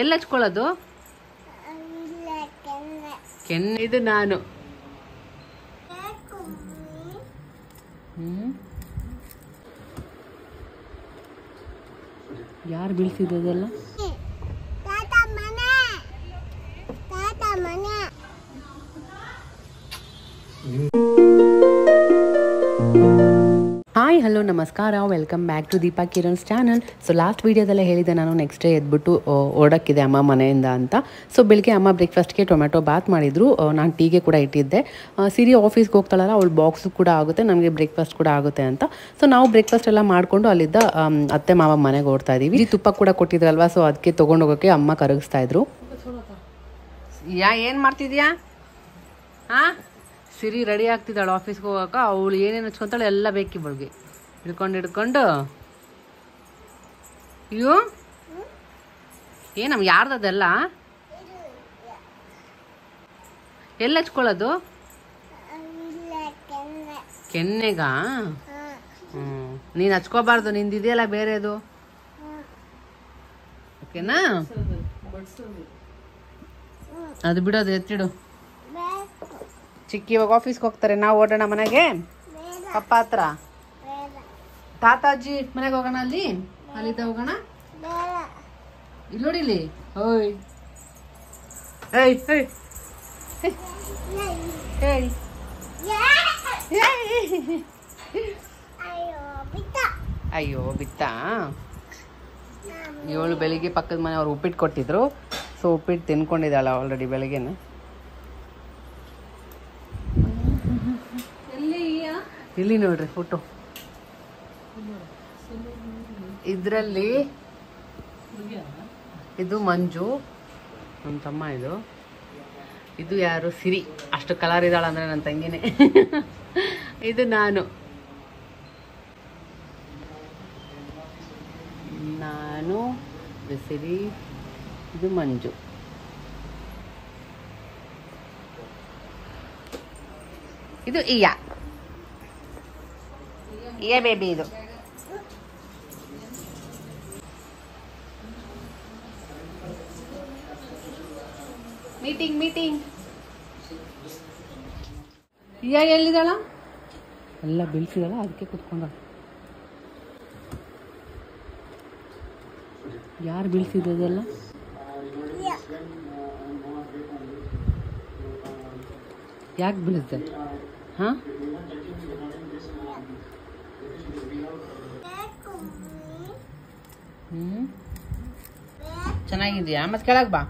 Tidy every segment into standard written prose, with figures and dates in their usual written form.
ಎಲ್ಲಿ ಹಚ್ಕೊಳ್ಳೋದು? ಕೆನ್ನೆ. ಇದು ನಾನು. ಯಾರು ಬೀಳ್ಸಿದ್ದೆಲ್ಲ? ಹಾಯ್ ಹಲೋ ನಮಸ್ಕಾರ, welcome back to Deepa Kiran's channel. So last ವೀಡಿಯೋದಲ್ಲೇ ಹೇಳಿದೆ ನಾನು ನೆಕ್ಸ್ಟ್ ಡೇ ಎದ್ಬಿಟ್ಟು ಓಡೋಕ್ಕಿದೆ ಅಮ್ಮ ಮನೆಯಿಂದ ಅಂತ. ಸೊ ಬೆಳಿಗ್ಗೆ ಅಮ್ಮ ಬ್ರೇಕ್ಫಾಸ್ಟ್ಗೆ ಟೊಮೆಟೊ ಬಾತ್ ಮಾಡಿದ್ರು, ನಾನು ಟೀಗೆ ಕೂಡ ಇಟ್ಟಿದ್ದೆ. ಸಿರಿ ಆಫೀಸ್ಗೆ ಹೋಗ್ತಾಳಲ್ಲ, ಅವಳು ಬಾಕ್ಸು ಕೂಡ ಆಗುತ್ತೆ, ನಮಗೆ ಬ್ರೇಕ್ಫಾಸ್ಟ್ ಕೂಡ ಆಗುತ್ತೆ ಅಂತ. ಸೊ ನಾವು ಬ್ರೇಕ್ಫಾಸ್ಟ್ ಎಲ್ಲ ಮಾಡಿಕೊಂಡು ಅಲ್ಲಿದ್ದ ಅತ್ತೆ ಮಾವ ಮನೆಗೆ ಓಡ್ತಾ ಇದ್ದೀವಿ. ಈ ತುಪ್ಪ ಕೂಡ ಕೊಟ್ಟಿದ್ರಲ್ವಾ, ಸೊ ಅದಕ್ಕೆ ತೊಗೊಂಡೋಗೋಕ್ಕೆ ಅಮ್ಮ ಕರಗಿಸ್ತಾ ಇದ್ರು. ಏನು ಮಾಡ್ತಿದ್ಯಾ? ಹಾಂ, ಸಿರಿ ರೆಡಿ ಆಗ್ತಿದ್ದಾಳೆ ಆಫೀಸ್ಗೆ ಹೋಗೋಕೆ. ಅವಳು ಏನೇನು ಹಚ್ಕೊತಾಳೆ ಎಲ್ಲ ಬೇಕಿ ಬಳಿಗೆ ಹಿಡ್ಕೊಂಡು ಅಯ್ಯೋ ಏನಮ್ಮ ಯಾರ್ದದೆಲ್ಲ? ಎಲ್ಲ ಹಚ್ಕೊಳ್ಳೋದು? ಕೆನ್ನೆಗ? ನೀನು ಹಚ್ಕೋಬಾರ್ದು, ನಿಂದಿದೆಯಲ್ಲ ಬೇರೆದು, ಓಕೆನಾ? ಅದು ಬಿಡೋದು, ಎತ್ತಿಡು. ಚಿಕ್ಕಿ ಇವಾಗ ಆಫೀಸ್ಗೆ ಹೋಗ್ತಾರೆ, ನಾವು ಓಡೋಣ ಮನೆಗೆ ಪಪ್ಪ ಹತ್ರ. ತಾತಾಜಿ ಮನೆಗೆ ಹೋಗೋಣ, ಅಲ್ಲಿದ್ದ ಹೋಗೋಣ. ಇಲ್ಲಿ ನೋಡಿ, ಇಲ್ಲಿ ಓಯ್ ಏಯ್ ಏಯ್ ಏಯ್ ಅಯ್ಯೋ ಬಿತ್ತಾ. ಇವಳು ಬೆಳಿಗ್ಗೆ ಪಕ್ಕದ ಮನೆಯವ್ರು ಉಪ್ಪಿಟ್ಟು ಕೊಟ್ಟಿದ್ರು, ಸೊ ಉಪ್ಪಿಟ್ಟು ತಿನ್ಕೊಂಡಿದ್ದಾಳೆ ಆಲ್ರೆಡಿ ಬೆಳಿಗ್ಗೆನೆ. ಇಲ್ಲಿ ನೋಡ್ರಿ ಫೋಟೋ, ಇದರಲ್ಲಿ ಇದು ಮಂಜು ನನ್ನ ತಮ್ಮ, ಇದು ಯಾರು? ಸಿರಿ. ಅಷ್ಟು ಕಲರ್ ಇದ್ದಾಳ ಅಂದ್ರೆ ನನ್ನ ತಂಗಿನೇ. ಇದು ನಾನು ಸಿರಿ, ಇದು ಮಂಜು. ಇದು ಇಯಾ ಬೇಬಿ. ಇದು ಮೀಟಿಂಗ್. ಇಯಾ ಎಲ್ಲಿದ್ದಾಳ? ಎಲ್ಲ ಬೀಳ್ಸಿದಾಳ, ಅದಕ್ಕೆ ಕುತ್ಕೊಂಡ. ಯಾರು ಬೀಳ್ಸಿದ್ದೆಲ್ಲ? ಯಾಕೆ ಬೀಳಿಸ್ದೆ? ಹಾಂ, ಚೆನ್ನಾಗಿದ್ಯಾ? ಮತ್ತೆ ಕೆಳಗೆ ಬಾ.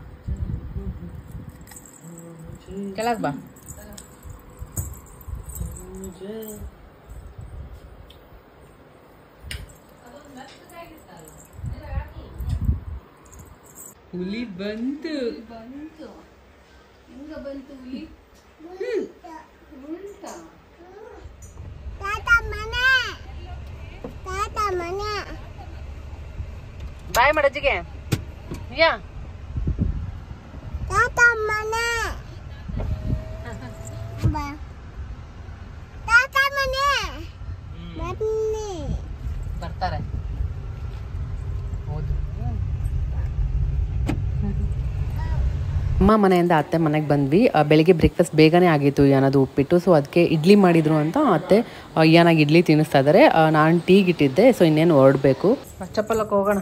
ಹುಲಿ ಬಂತು. ಹೆಂಗ ಬಂತು ಹುಲಿ? ಬಾಯ್ ಮಾಡಜ್ಜಿಗೆ. ಯಾ ಬರ್ತಾರೆ. ಅಮ್ಮ ಮನೆಯಿಂದ ಅತ್ತೆ ಮನೆಗೆ ಬಂದ್ವಿ. ಬೆಳಿಗ್ಗೆ ಬ್ರೇಕ್ಫಾಸ್ಟ್ ಬೇಗನೆ ಆಗಿತ್ತು, ಏನದು ಉಪ್ಪಿಟ್ಟು. ಸೊ ಅದಕ್ಕೆ ಇಡ್ಲಿ ಮಾಡಿದ್ರು ಅಂತ ಅತ್ತೆ ಏನಾಗಿ ಇಡ್ಲಿ ತಿನ್ನಿಸ್ತಾ ಇದ್ದಾರೆ. ನಾನು ಟೀಗೆ ಇಟ್ಟಿದ್ದೆ, ಸೊ ಇನ್ನೇನು ಹೊರಡಬೇಕು. ಚಪ್ಪಲಕ್ಕೆ ಹೋಗೋಣ.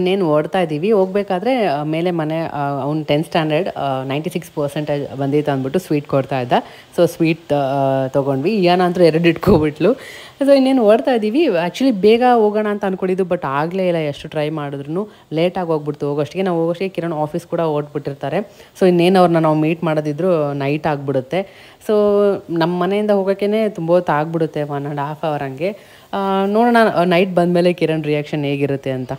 ಇನ್ನೇನು ಓಡ್ತಾ ಇದ್ದೀವಿ. ಹೋಗ್ಬೇಕಾದ್ರೆ ಮೇಲೆ ಮನೆ ಅವ್ನು 10th ಸ್ಟ್ಯಾಂಡರ್ಡ್ 96% ಬಂದಿತ್ತು ಅಂದ್ಬಿಟ್ಟು ಸ್ವೀಟ್ ಕೊಡ್ತಾ ಇದ್ದ. ಸೊ ಸ್ವೀಟ್ ತೊಗೊಂಡ್ವಿ. ಏನಂತೂ 2 ಇಟ್ಕೊಬಿಟ್ಲು. ಸೊ ಇನ್ನೇನು ಓಡ್ತಾ ಇದ್ದೀವಿ. ಆ್ಯಕ್ಚುಲಿ ಬೇಗ ಹೋಗೋಣ ಅಂತ ಅಂದ್ಕೊಂಡಿದ್ದು, ಬಟ್ ಆಗಲೇ ಇಲ್ಲ. ಎಷ್ಟು ಟ್ರೈ ಮಾಡಿದ್ರು ಲೇಟಾಗಿ ಹೋಗ್ಬಿಡ್ತು. ನಾವು ಹೋಗೋಷ್ಟಿಗೆ ಕಿರಣ್ ಆಫೀಸ್ ಕೂಡ ಓಡ್ಬಿಟ್ಟಿರ್ತಾರೆ. ಸೊ ಇನ್ನೇನು ಅವ್ರನ್ನ ನಾವು ಮೀಟ್ ಮಾಡೋದಿದ್ರು ನೈಟ್ ಆಗಿಬಿಡುತ್ತೆ. ಸೊ ನಮ್ಮ ಮನೆಯಿಂದ ಹೋಗೋಕ್ಕೇ ತುಂಬ ಹೊತ್ತು ಆಗಿಬಿಡುತ್ತೆ, 1.5 hour ಹಂಗೆ. ನೋಡೋಣ ನೈಟ್ ಬಂದಮೇಲೆ ಕಿರಣ್ ರಿಯಾಕ್ಷನ್ ಹೇಗಿರುತ್ತೆ ಅಂತ.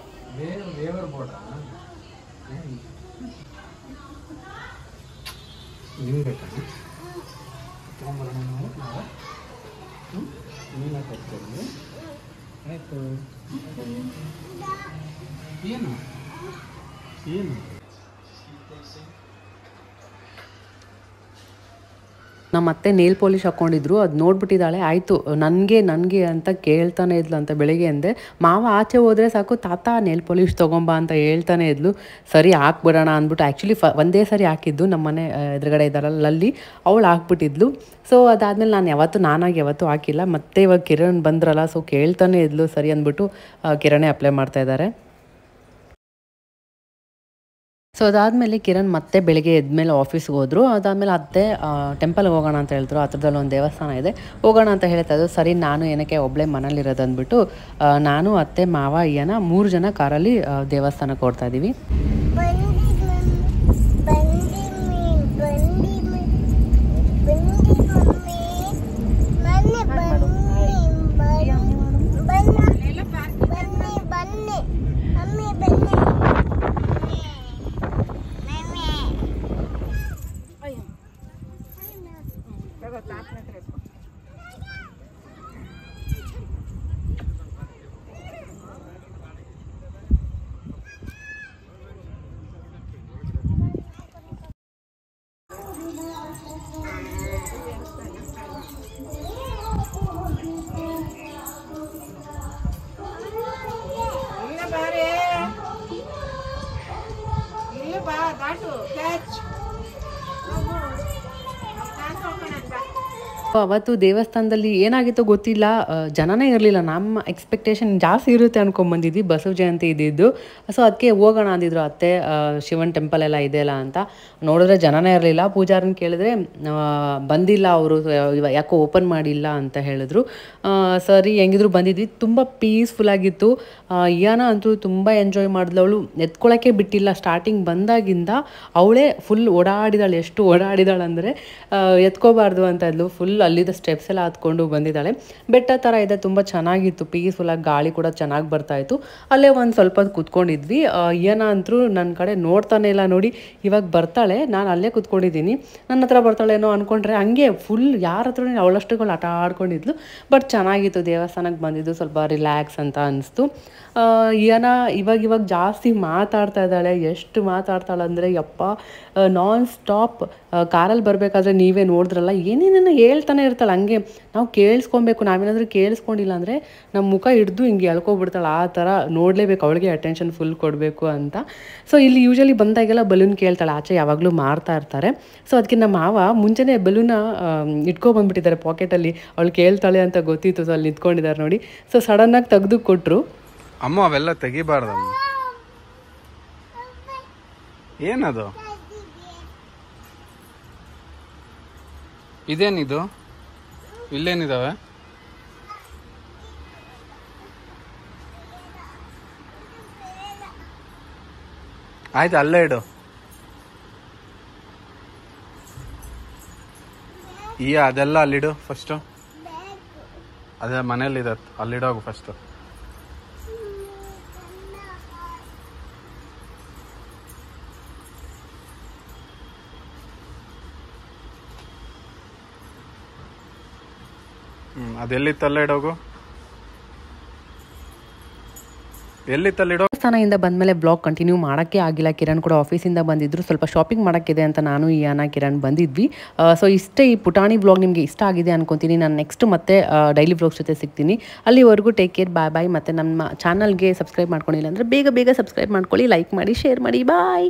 ನಮ್ಮ ಅತ್ತೆ ನೇಲ್ ಪಾಲಿಶ್ ಹಾಕ್ಕೊಂಡಿದ್ರು, ಅದು ನೋಡ್ಬಿಟ್ಟಿದ್ದಾಳೆ. ಆಯಿತು ನನಗೆ ಅಂತ ಕೇಳ್ತಾನೆ ಇದ್ಲು ಅಂತ ಬೆಳಿಗ್ಗೆ ಅಂದೆ. ಮಾವ ಆಚೆ ಹೋದರೆ ಸಾಕು, ತಾತ ನೇಲ್ ಪಾಲಿಶ್ ತೊಗೊಂಬಾ ಅಂತ ಹೇಳ್ತಾನೆ ಇದ್ಲು. ಸರಿ ಹಾಕ್ಬಿಡೋಣ ಅಂದ್ಬಿಟ್ಟು ಆ್ಯಕ್ಚುಲಿ ಒಂದೇ ಸರಿ ಹಾಕಿದ್ದು ನಮ್ಮ ಮನೆ ಎದುರುಗಡೆ ಇದ್ದಾರಲ್ಲ ಅಲ್ಲಿ ಅವಳು ಹಾಕ್ಬಿಟ್ಟಿದ್ಲು. ಸೊ ಅದಾದಮೇಲೆ ನಾನಾಗಿ ಯಾವತ್ತೂ ಹಾಕಿಲ್ಲ. ಮತ್ತೆ ಇವಾಗ ಕಿರಣ್ ಬಂದ್ರಲ್ಲ, ಸೊ ಕೇಳ್ತಾನೆ ಇದ್ಲು. ಸರಿ ಅಂದ್ಬಿಟ್ಟು ಕಿರಣೇ ಅಪ್ಲೈ ಮಾಡ್ತಾ ಇದ್ದಾರೆ. ಸೊ ಅದಾದಮೇಲೆ ಕಿರಣ್ ಮತ್ತೆ ಬೆಳಿಗ್ಗೆ ಎದ್ಮೇಲೆ ಆಫೀಸ್ಗೆ ಹೋದರು. ಅದಾದಮೇಲೆ ಅತ್ತೆ ಟೆಂಪಲ್ಗೆ ಹೋಗೋಣ ಅಂತ ಹೇಳಿದ್ರು. ಹತ್ರದಲ್ಲಿ ಒಂದು ದೇವಸ್ಥಾನ ಇದೆ, ಹೋಗೋಣ ಅಂತ ಹೇಳ್ತಾ ಇದ್ರು. ಸರಿ ನಾನು ಏನಕ್ಕೆ ಒಬ್ಬಳೇ ಮನೇಲಿರೋದು ಅಂದ್ಬಿಟ್ಟು ನಾನು ಅತ್ತೆ ಮಾವ ಅಯ್ಯನ 3 ಜನ ಕಾರಲ್ಲಿ ದೇವಸ್ಥಾನಕ್ಕೆ ಹೊರಡ್ತಾ ಇದ್ದೀವಿ. ಅವತ್ತು ದೇವಸ್ಥಾನದಲ್ಲಿ ಏನಾಗಿತ್ತೋ ಗೊತ್ತಿಲ್ಲ, ಜನನೇ ಇರಲಿಲ್ಲ. ನಮ್ಮ ಎಕ್ಸ್ಪೆಕ್ಟೇಷನ್ ಜಾಸ್ತಿ ಇರುತ್ತೆ ಅನ್ಕೊಂಬಂದಿದ್ವಿ, ಬಸವ ಜಯಂತಿ ಇದ್ದಿದ್ದು. ಸೊ ಅದಕ್ಕೆ ಹೋಗೋಣ ಅಂದಿದ್ರು ಅತ್ತೆ, ಶಿವನ್ ಟೆಂಪಲ್ ಎಲ್ಲ ಇದೆಯಲ್ಲ ಅಂತ. ನೋಡಿದ್ರೆ ಜನನೇ ಇರಲಿಲ್ಲ. ಪೂಜಾರನ್ನ ಕೇಳಿದ್ರೆ ಬಂದಿಲ್ಲ ಅವರು, ಯಾಕೋ ಓಪನ್ ಮಾಡಿಲ್ಲ ಅಂತ ಹೇಳಿದ್ರು. ಸರಿ ಹೆಂಗಿದ್ರು ಬಂದಿದ್ವಿ. ತುಂಬ ಪೀಸ್ಫುಲ್ಲಾಗಿತ್ತು. ಇಯಾನ ಅಂತೂ ತುಂಬ ಎಂಜಾಯ್ ಮಾಡಿದ್ಲು. ಎತ್ಕೊಳ್ಳೋಕ್ಕೆ ಬಿಟ್ಟಿಲ್ಲ. ಸ್ಟಾರ್ಟಿಂಗ್ ಬಂದಾಗಿಂದ ಅವಳೇ ಫುಲ್ ಓಡಾಡಿದಾಳೆ. ಎಷ್ಟು ಓಡಾಡಿದಾಳೆ ಅಂದರೆ ಎತ್ಕೋಬಾರ್ದು ಅಂತ ಇದ್ಲು. ಫುಲ್ ಅಲ್ಲಿದ್ದ ಸ್ಟೆಪ್ಸ್ ಎಲ್ಲ ಹತ್ಕೊಂಡು ಬಂದಿದ್ದಾಳೆ. ಬೆಟ್ಟ ಥರ ಇದೆ, ತುಂಬ ಚೆನ್ನಾಗಿತ್ತು. ಪೀಸ್ಫುಲ್ಲಾಗಿ ಗಾಳಿ ಕೂಡ ಚೆನ್ನಾಗಿ ಬರ್ತಾಯಿತ್ತು. ಅಲ್ಲೇ ಒಂದು ಸ್ವಲ್ಪ ಹೊತ್ತು ಕೂತ್ಕೊಂಡಿದ್ವಿ. ಇಯಾನ ಅಂತೂ ನನ್ನ ಕಡೆ ನೋಡ್ತಾನೆ ಇಲ್ಲ. ನೋಡಿ ಇವಾಗ ಬರ್ತಾಳೆ, ನಾನು ಅಲ್ಲೇ ಕೂತ್ಕೊಂಡಿದ್ದೀನಿ, ನನ್ನ ಹತ್ರ ಬರ್ತಾಳೇನೋ ಅಂದ್ಕೊಂಡ್ರೆ ಹಂಗೆ ಫುಲ್ ಯಾರ ಹತ್ರ ಅವಳಷ್ಟುಗಳು ಆಟ ಆಡ್ಕೊಂಡಿದ್ಲು. ಬಟ್ ಚೆನ್ನಾಗಿತ್ತು. ದೇವಸ್ಥಾನಕ್ಕೆ ಬಂದಿದ್ದು ಸ್ವಲ್ಪ ರಿಲ್ಯಾಕ್ಸ್ ಅಂತ ಅನಿಸ್ತು. ಇಯಾನ ಇವಾಗ ಜಾಸ್ತಿ ಮಾತಾಡ್ತಾ ಇದ್ದಾಳೆ. ಎಷ್ಟು ಮಾತಾಡ್ತಾಳೆ ಅಂದರೆ ಯಪ್ಪ, ನಾನ್ ಸ್ಟಾಪ್. ಕಾರಲ್ಲಿ ಬರಬೇಕಾದ್ರೆ ನೀವೇ ನೋಡಿದ್ರಲ್ಲ, ಏನೇನೇನೋ ಹೇಳ್ತಾನೆ ಇರ್ತಾಳೆ. ಹಂಗೆ ನಾವು ಕೇಳಿಸ್ಕೊಬೇಕು. ನಾವೇನಾದರೂ ಕೇಳಿಸ್ಕೊಂಡಿಲ್ಲ ಅಂದರೆ ನಮ್ಮ ಮುಖ ಹಿಡ್ದು ಹಿಂಗೆ ಎಳ್ಕೊಬಿಡ್ತಾಳೆ. ಆ ಥರ ನೋಡಲೇಬೇಕು, ಅವಳಿಗೆ ಅಟೆನ್ಷನ್ ಫುಲ್ ಕೊಡಬೇಕು ಅಂತ. ಸೊ ಇಲ್ಲಿ ಯೂಶಲಿ ಬಂದಾಗೆಲ್ಲ ಬಲೂನ್ ಕೇಳ್ತಾಳೆ. ಆಚೆ ಯಾವಾಗಲೂ ಮಾರ್ತಾ ಇರ್ತಾರೆ. ಸೊ ಅದಕ್ಕೆ ನಮ್ಮ ಮಾವ ಮುಂಚೆನೇ ಬಲೂನ ಇಟ್ಕೊಬಂದ್ಬಿಟ್ಟಿದ್ದಾರೆ ಪಾಕೆಟಲ್ಲಿ. ಅವಳು ಕೇಳ್ತಾಳೆ ಅಂತ ಗೊತ್ತಿತ್ತು. ಸೊ ಅಲ್ಲಿ ನಿಂತ್ಕೊಂಡಿದ್ದಾರೆ ನೋಡಿ. ಸೊ ಸಡನ್ನಾಗಿ ತೆಗೆದು ಕೊಟ್ಟರು. ಅಮ್ಮ ಅವೆಲ್ಲ ತೆಗಿಬಾರ್ದಮ್ಮ. ಏನದು? ಇದೇನಿದು? ಇಲ್ಲೇನಿದಾವೆ? ಆಯ್ತು, ಅಲ್ಲೇ ಇಡು. ಅದೆಲ್ಲ ಅಲ್ಲಿಡು ಫಸ್ಟು. ಅದೇ ಮನೇಲಿದೆ, ಅಲ್ಲಿಡೋಗು ಫಸ್ಟು. ಅದೆಲ್ಲಿ ತಲ್ಲಿಡೋಗು, ಎಲ್ಲಿ ತಲ್ಲಿಡೋ. ದೇವಸ್ಥಾನದಿಂದ ಬಂದಮೇಲೆ ಬ್ಲಾಗ್ ಕಂಟಿನ್ಯೂ ಮಾಡೋಕ್ಕೆ ಆಗಿಲ್ಲ. ಕಿರಣ್ ಕೂಡ ಆಫೀಸಿಂದ ಬಂದಿದ್ರು. ಸ್ವಲ್ಪ ಶಾಪಿಂಗ್ ಮಾಡೋಕ್ಕಿದೆ ಅಂತ ನಾನು ಇಯಾನ ಕಿರಣ್ ಬಂದಿದ್ವಿ. ಸೊ ಇಷ್ಟೇ ಈ ಪುಟಾಣಿ ಬ್ಲಾಗ್ ನಿಮಗೆ ಇಷ್ಟ ಆಗಿದೆ ಅನ್ಕೊತೀನಿ. ನಾನು ನೆಕ್ಸ್ಟ್ ಮತ್ತೆ ಡೈಲಿ ಬ್ಲಾಗ್ಸ್ ಜೊತೆ ಸಿಗ್ತೀನಿ. ಅಲ್ಲಿವರೆಗೂ ಟೇಕ್ ಕೇರ್, ಬಾಯ್ ಬಾಯ್. ಮತ್ತು ನಮ್ಮ ಚಾನಲ್ಗೆ ಸಬ್ಸ್ಕ್ರೈಬ್ ಮಾಡ್ಕೊಂಡಿಲ್ಲ ಅಂದರೆ ಬೇಗ ಸಬ್ಸ್ಕ್ರೈಬ್ ಮಾಡ್ಕೊಳ್ಳಿ, ಲೈಕ್ ಮಾಡಿ, ಶೇರ್ ಮಾಡಿ. ಬಾಯ್.